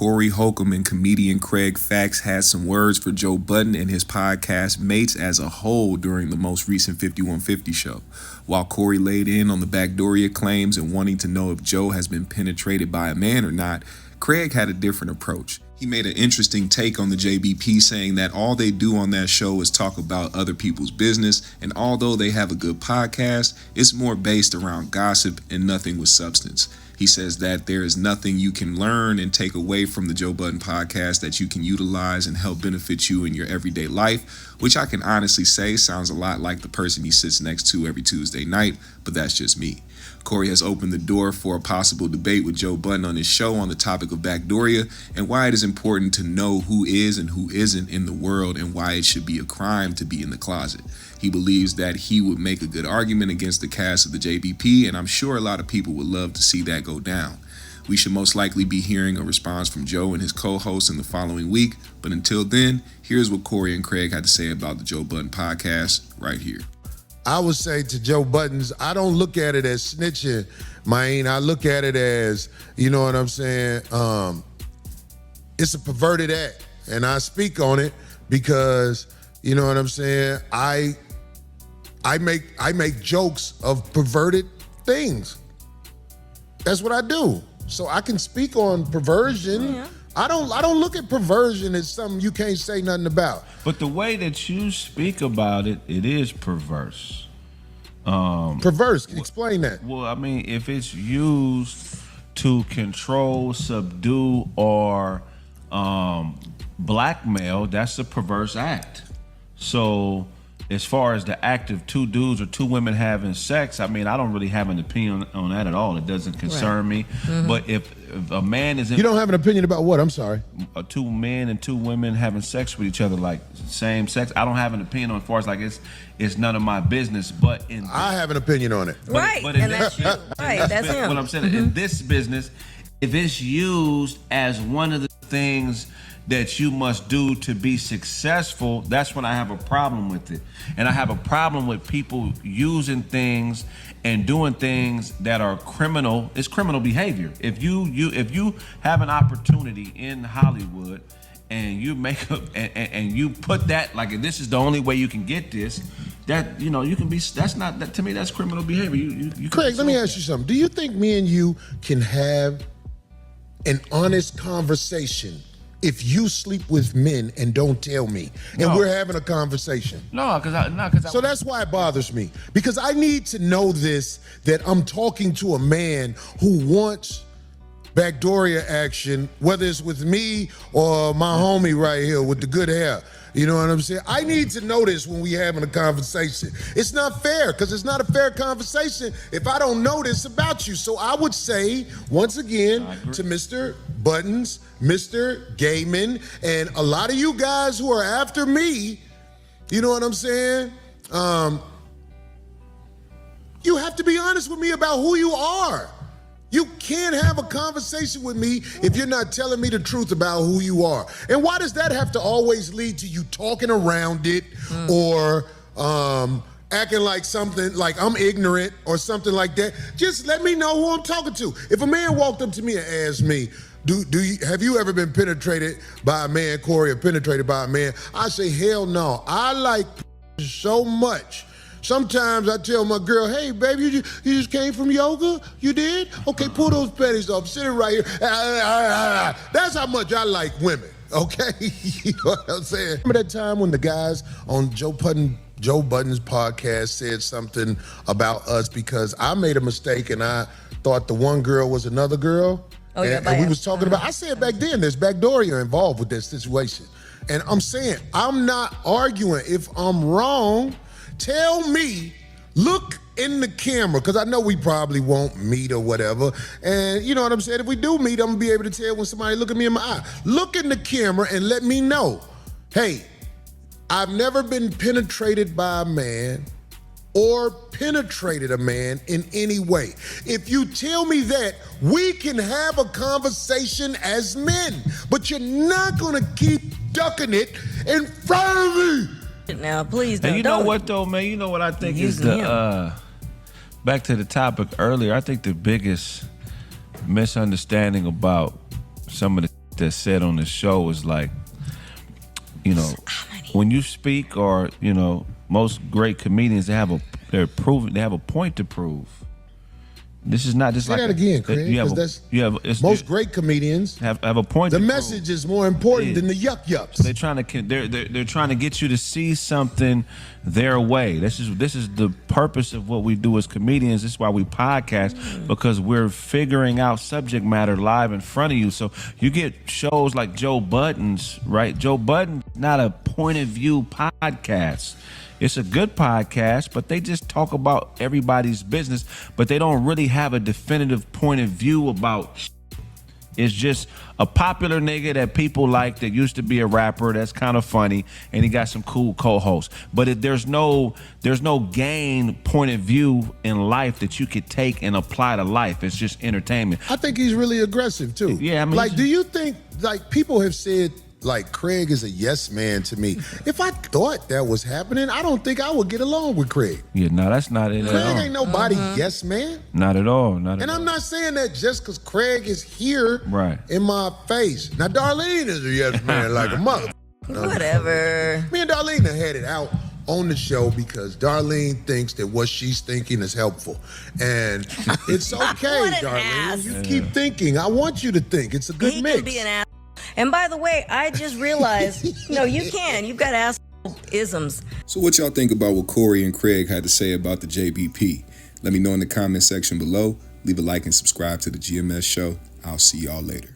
Corey Holcomb and comedian Kraig Facts had some words for Joe Budden and his podcast mates as a whole during the most recent 5150 show. While Corey laid in on the BACKDOORIA claims and wanting to know if Joe has been penetrated by a man or not, Kraig had a different approach. He made an interesting take on the JBP, saying that all they do on that show is talk about other people's business, and although they have a good podcast, it's more based around gossip and nothing with substance. He says that there is nothing you can learn and take away from the Joe Budden podcast that you can utilize and help benefit you in your everyday life, which I can honestly say sounds a lot like the person he sits next to every Tuesday night, but that's just me. Corey has opened the door for a possible debate with Joe Budden on his show on the topic of BACKDOORIA and why it is important to know who is and who isn't in the world and why it should be a crime to be in the closet. He believes that he would make a good argument against the cast of the JBP, and I'm sure a lot of people would love to see that go down. We should most likely be hearing a response from Joe and his co-host in the following week, but until then, here's what Corey and Kraig had to say about the Joe Budden podcast right here. I would say to Joe Budden's, I don't look at it as snitching, man. I look at it as, you know what I'm saying, it's a perverted act. And I speak on it because, you know what I'm saying, I make jokes of perverted things. That's what I do. So I can speak on perversion. Yeah. I don't look at perversion as something you can't say nothing about. But the way that you speak about it, it is perverse. Perverse? Explain that. Well, I mean, if it's used to control, subdue, or blackmail, that's a perverse act. So as far as the act of two dudes or two women having sex, I mean, I don't really have an opinion on that at all. It doesn't concern me. Mm-hmm. But if a man is in... You don't have an opinion about what? I'm sorry. Two men and two women having sex with each other, like same sex, I don't have an opinion on as far as like it's none of my business. But in I have an opinion on it. Right, and that's you. Right, that's him. What I'm saying, in this business, if it's used as one of the things that you must do to be successful, that's when I have a problem with it. And I have a problem with people using things and doing things that are criminal. It's criminal behavior. If you have an opportunity in Hollywood and you make and you put that, like, if this is the only way you can get this, that, you know, you can be, that's not, that, to me, that's criminal behavior. You Kraig, let me ask you something. Do you think me and you can have an honest conversation if you sleep with men and don't tell me, and we're having a conversation? No, So that's why it bothers me, because I need to know this, that I'm talking to a man who wants BACKDOORIA action, whether it's with me or my homie right here with the good hair. You know what I'm saying? I need to know this when we having a conversation. It's not fair, because it's not a fair conversation if I don't know this about you. So I would say, once again, to Mr. Buttons, Mr. Gayman, and a lot of you guys who are after me, you know what I'm saying? You have to be honest with me about who you are. You can't have a conversation with me if you're not telling me the truth about who you are. And why does that have to always lead to you talking around it or acting like something, like I'm ignorant or something like that? Just let me know who I'm talking to. If a man walked up to me and asked me, have you ever been penetrated by a man, Corey, or penetrated by a man? I say, hell no. I like so much. Sometimes I tell my girl, hey, baby, you just came from yoga? You did? Okay, pull those panties off, sit it right here. That's how much I like women, okay? You know what I'm saying? Remember that time when the guys on Joe Budden's podcast said something about us because I made a mistake and I thought the one girl was another girl? Oh, yeah, and we was talking about, I said back then, there's BACKDOORIA involved with that situation. And I'm saying, I'm not arguing. If I'm wrong, tell me, look in the camera, because I know we probably won't meet or whatever. And you know what I'm saying? If we do meet, I'm gonna be able to tell when somebody look at me in my eye. Look in the camera and let me know, hey, I've never been penetrated by a man or penetrated a man in any way. If you tell me that, we can have a conversation as men, but you're not gonna keep ducking it in front of me. Now, please don't. And you know what, though, man? You know what I think is the, back to the topic earlier, I think the biggest misunderstanding about some of the that's said on the show is like, you know, when you speak, or you know, most great comedians, they have a point to prove. This is not just Say like that again, Craig. Most great comedians have a point. The message is more important than the yuck-yucks. So they're trying to get you to see something their way. This is the purpose of what we do as comedians. This is why we podcast, because we're figuring out subject matter live in front of you. So you get shows like Joe Budden's, right? Joe Budden, not a point of view podcast. It's a good podcast, but they just talk about everybody's business, but they don't really have a definitive point of view about. It's just a popular nigga that people like that used to be a rapper that's kind of funny, and he got some cool co-hosts. But there's no gain point of view in life that you could take and apply to life. It's just entertainment. I think he's really aggressive too. Yeah, I mean, like, do you think, like, people have said, like, Kraig is a yes man to me. If I thought that was happening, I don't think I would get along with Kraig. Yeah, no, that's not it at all. Kraig ain't nobody yes man. Not at all. And I'm not saying that just because Kraig is here in my face. Now, Darlene is a yes man like a mother. Whatever. Me and Darlene have had it out on the show because Darlene thinks that what she's thinking is helpful. And it's okay, Darlene. You keep thinking. I want you to think. It's a good mix. Can be an ass. And by the way, I just realized, no, you can. You've got asshole isms. So what y'all think about what Corey and Kraig had to say about the JBP? Let me know in the comment section below. Leave a like and subscribe to the GMS show. I'll see y'all later.